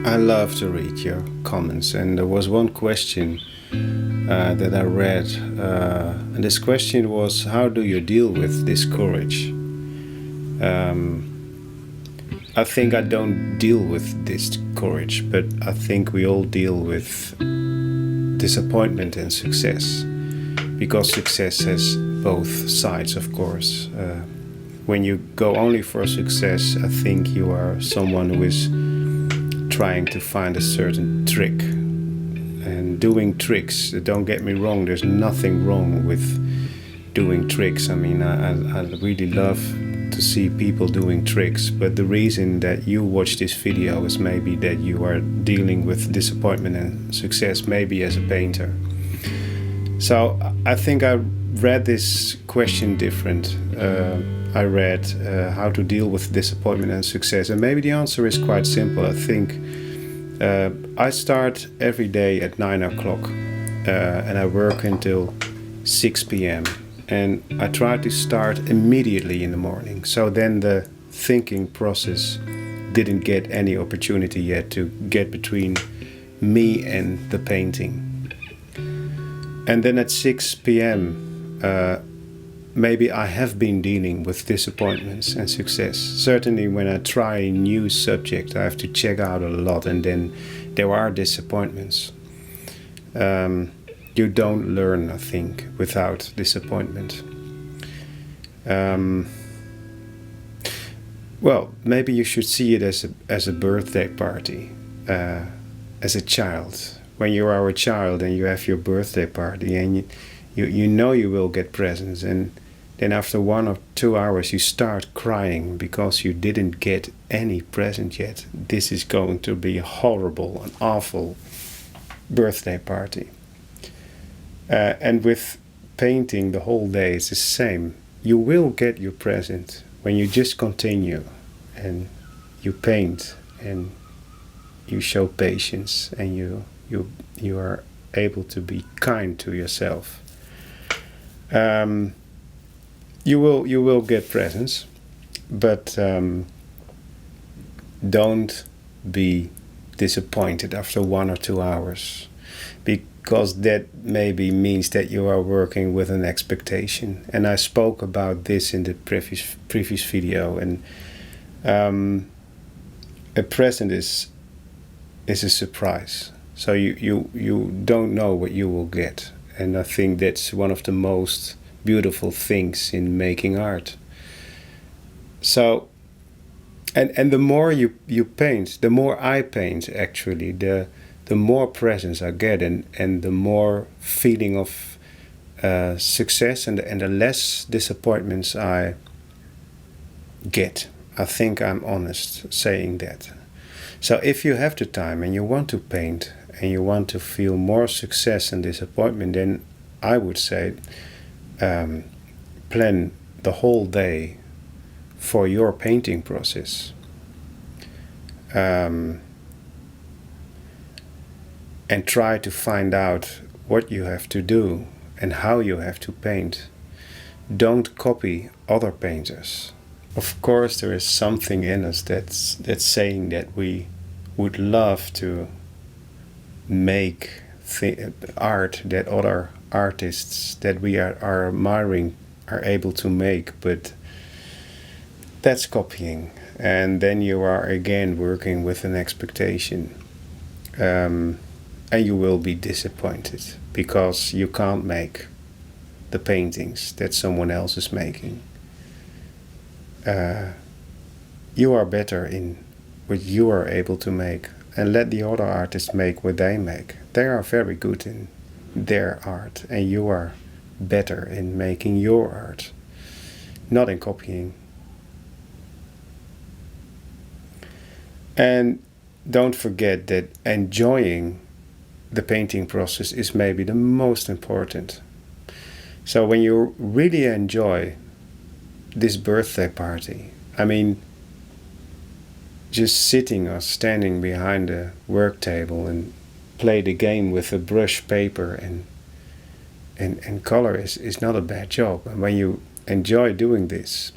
I love to read your comments, and there was one question that I read, and this question was, how do you deal with discourage? I think I don't deal with discourage, but I think we all deal with disappointment and success, because success has both sides, of course. When you go only for success, I think you are someone who is trying to find a certain trick and doing tricks. Don't get me wrong, there's nothing wrong with doing tricks. I mean, I really love to see people doing tricks, but the reason that you watch this video is maybe that you are dealing with disappointment and success, maybe as a painter. So I think I read this question different. I read how to deal with disappointment and success, and maybe the answer is quite simple. I think I start every day at 9 o'clock and I work until 6 p.m. and I try to start immediately in the morning, so then the thinking process didn't get any opportunity yet to get between me and the painting. And then at 6 p.m. Maybe I have been dealing with disappointments and success. Certainly when I try a new subject, I have to check out a lot, and then there are disappointments. You don't learn, I think, without disappointment. Well, maybe you should see it as a birthday party, as a child. When you are a child and you have your birthday party, and you know you will get presents, and then after 1 or 2 hours you start crying because you didn't get any present yet. This is going to be a horrible and awful birthday party. And with painting, the whole day is the same. You will get your present when you just continue and you paint and you show patience and you are able to be kind to yourself. You will get presents, but don't be disappointed after 1 or 2 hours, because that maybe means that you are working with an expectation. And I spoke about this in the previous video. And a present is a surprise, so you don't know what you will get. And I think that's one of the most beautiful things in making art. So, and the more you paint, the more I paint actually, the more presents I get, and the more feeling of success and the less disappointments I get. I think I'm honest saying that. So if you have the time and you want to paint and you want to feel more success and disappointment, then I would say plan the whole day for your painting process. And try to find out what you have to do and how you have to paint. Don't copy other painters. Of course, there is something in us that's saying that we would love to make art that other artists that we are admiring are able to make, but that's copying, and then you are again working with an expectation, and you will be disappointed because you can't make the paintings that someone else is making. You are better in what you are able to make, and let the other artists make what they make. They are very good in their art, and you are better in making your art, not in copying. And don't forget that enjoying the painting process is maybe the most important. So when you really enjoy this birthday party, I mean, just sitting or standing behind a work table and play the game with a brush, paper and color is not a bad job. And when you enjoy doing this,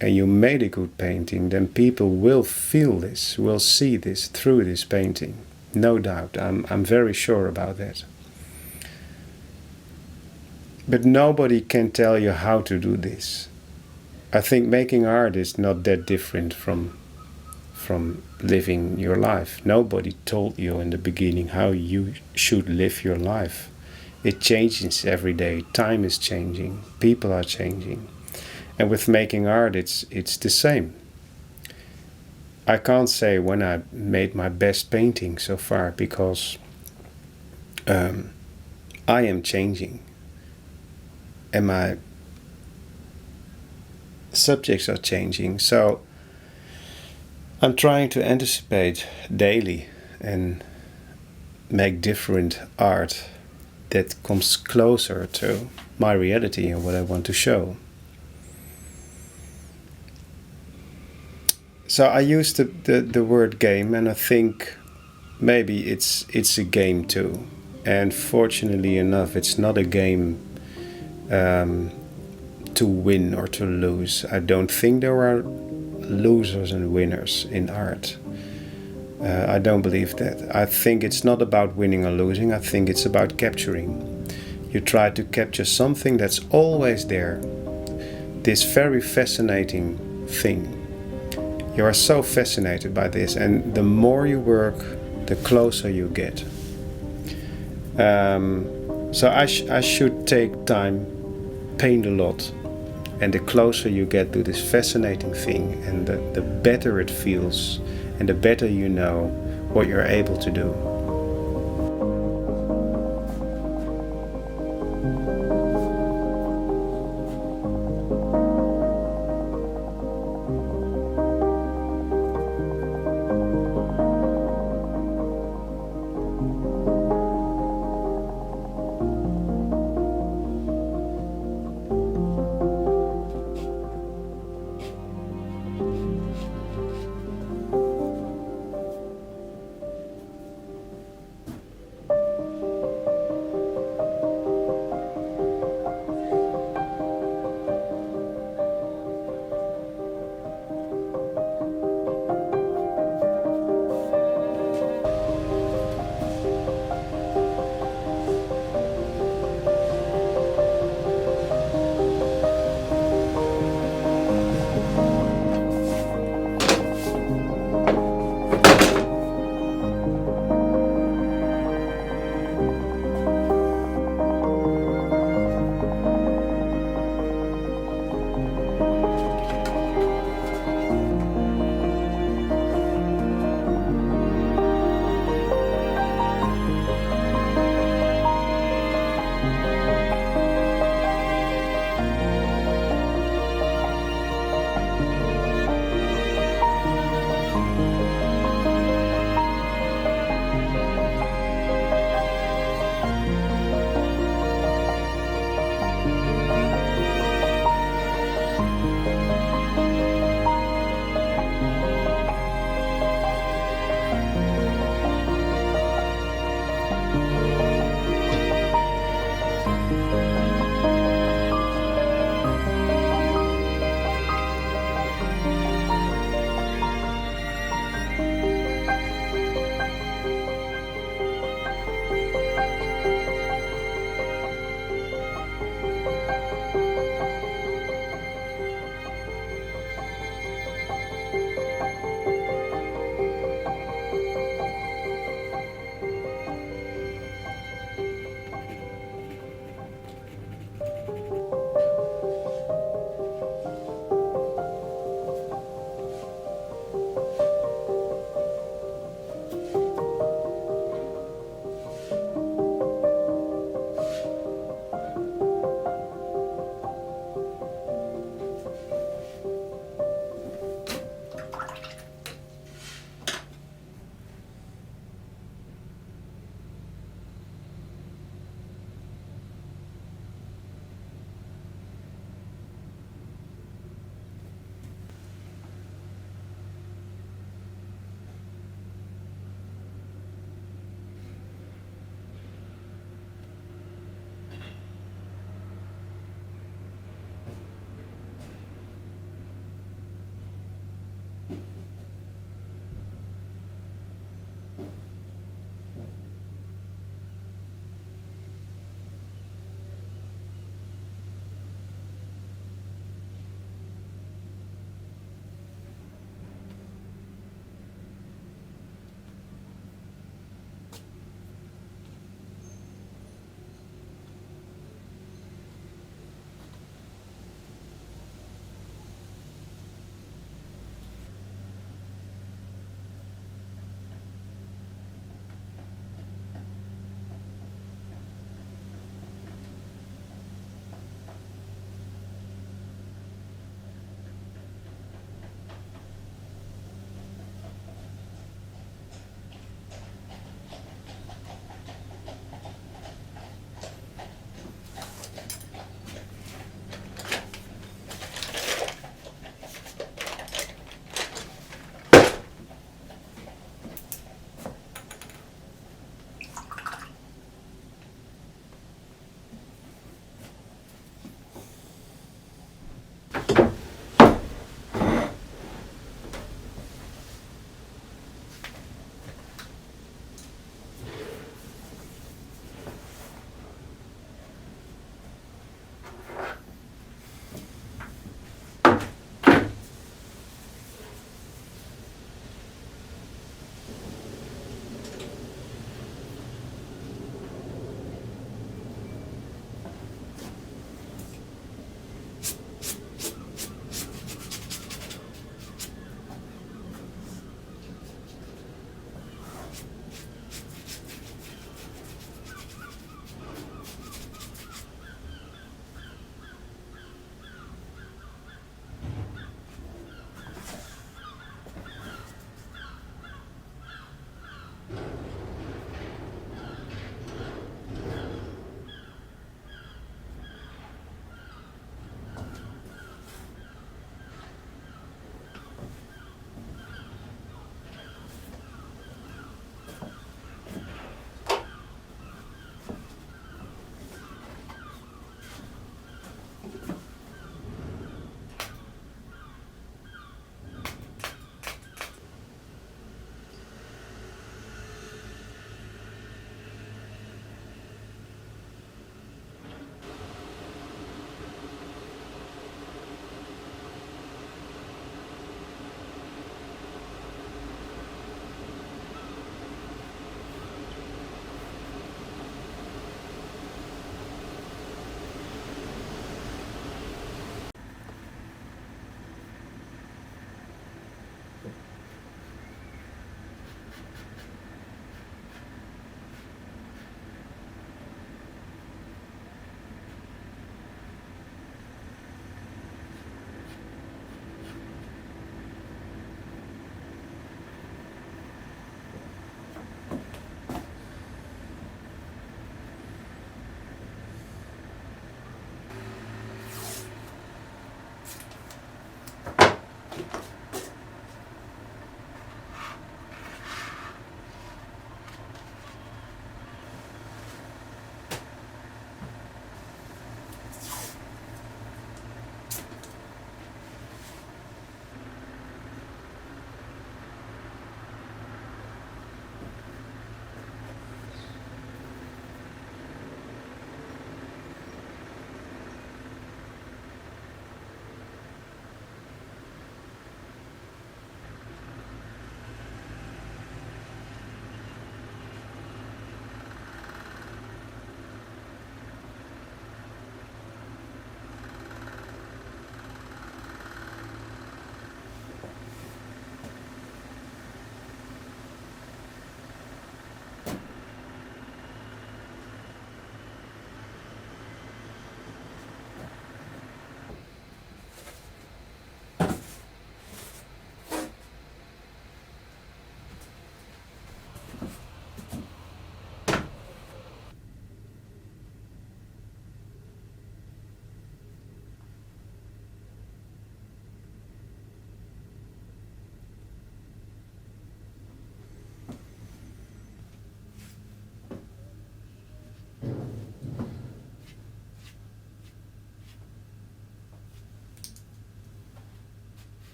and you made a good painting, then people will feel this, will see this through this painting. No doubt. I'm very sure about that. But nobody can tell you how to do this. I think making art is not that different from living your life. Nobody told you in the beginning how you should live your life. It changes every day. Time is changing. People are changing. And with making art, it's the same. I can't say when I made my best painting so far, because I am changing. And my subjects are changing. So I'm trying to anticipate daily and make different art that comes closer to my reality and what I want to show. So I use the word game, and I think maybe it's a game too. And fortunately enough, it's not a game to win or to lose. I don't think there are losers and winners in art. I don't believe that. I think it's not about winning or losing. I think it's about capturing. You try to capture something that's always there. This very fascinating thing. You are so fascinated by this, and the more you work, the closer you get. So I should take time, paint a lot, and the closer you get to this fascinating thing, and the better it feels, and the better you know what you're able to do.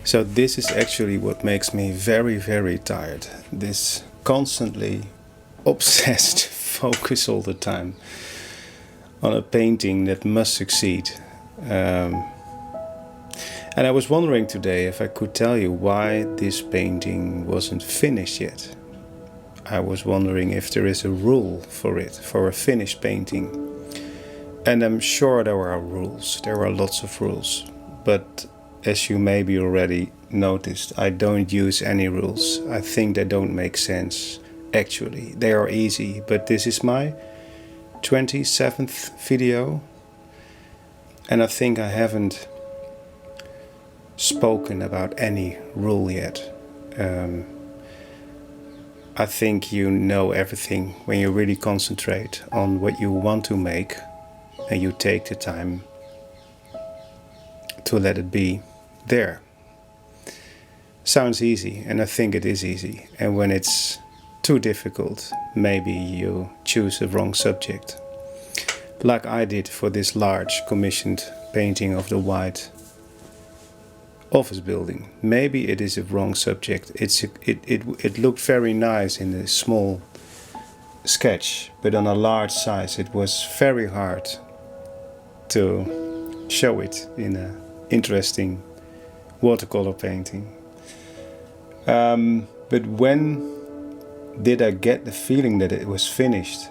So this is actually what makes me very, very tired. This constantly obsessed focus all the time on a painting that must succeed. And I was wondering today if I could tell you why this painting wasn't finished yet. I was wondering if there is a rule for it, for a finished painting. And I'm sure there are rules, there are lots of rules. But as you maybe already noticed, I don't use any rules. I think they don't make sense. Actually, they are easy, but this is my 27th video. And I think I haven't spoken about any rule yet. I think you know everything when you really concentrate on what you want to make and you take the time to let it be there. Sounds easy, and I think it is easy. And when it's too difficult, maybe you choose the wrong subject. Like I did for this large commissioned painting of the white office building. Maybe it is a wrong subject. It looked very nice in a small sketch, but on a large size it was very hard to show it in an interesting watercolor painting. But when did I get the feeling that it was finished?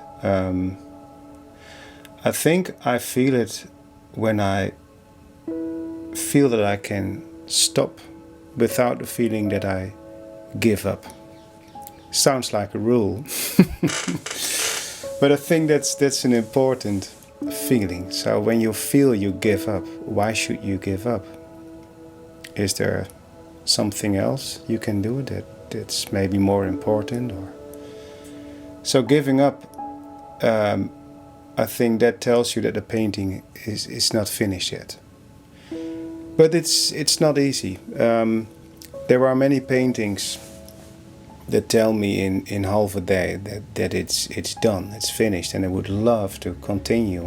I think I feel it when I feel that I can stop without the feeling that I give up. Sounds like a rule. But I think that's an important feeling. So when you feel you give up, why should you give up? Is there something else you can do that's maybe more important? Or so giving up, I think that tells you that the painting is not finished yet. But it's not easy. There are many paintings that tell me in half a day that it's done, it's finished, and I would love to continue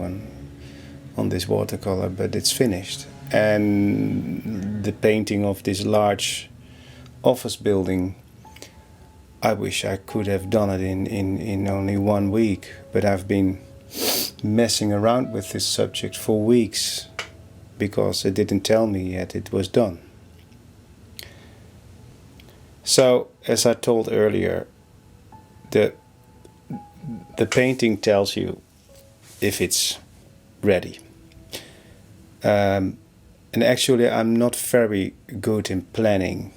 on this watercolor, but it's finished. And the painting of this large office building, I wish I could have done it in only 1 week, but I've been messing around with this subject for weeks because it didn't tell me yet it was done. So, as I told earlier, the painting tells you if it's ready. And actually I'm not very good in planning.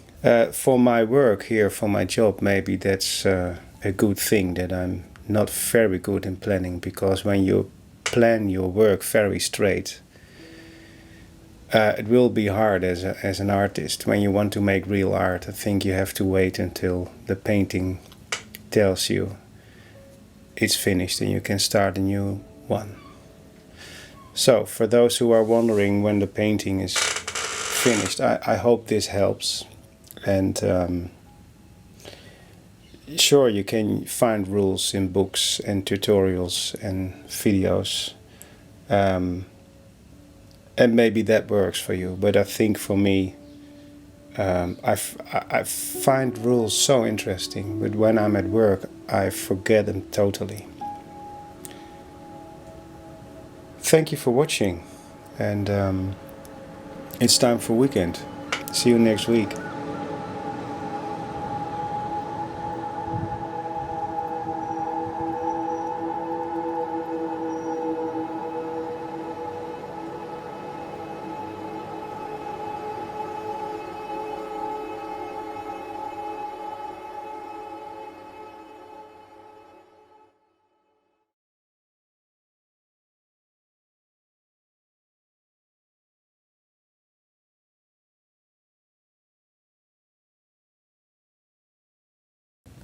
For my work here, for my job, maybe that's a good thing that I'm not very good in planning, because when you plan your work very straight, it will be hard as an artist. When you want to make real art, I think you have to wait until the painting tells you it's finished and you can start a new one. So, for those who are wondering when the painting is finished, I hope this helps. And sure, you can find rules in books and tutorials and videos. And maybe that works for you, but I think for me, I find rules so interesting, but when I'm at work, I forget them totally. Thank you for watching, and it's time for weekend. See you next week.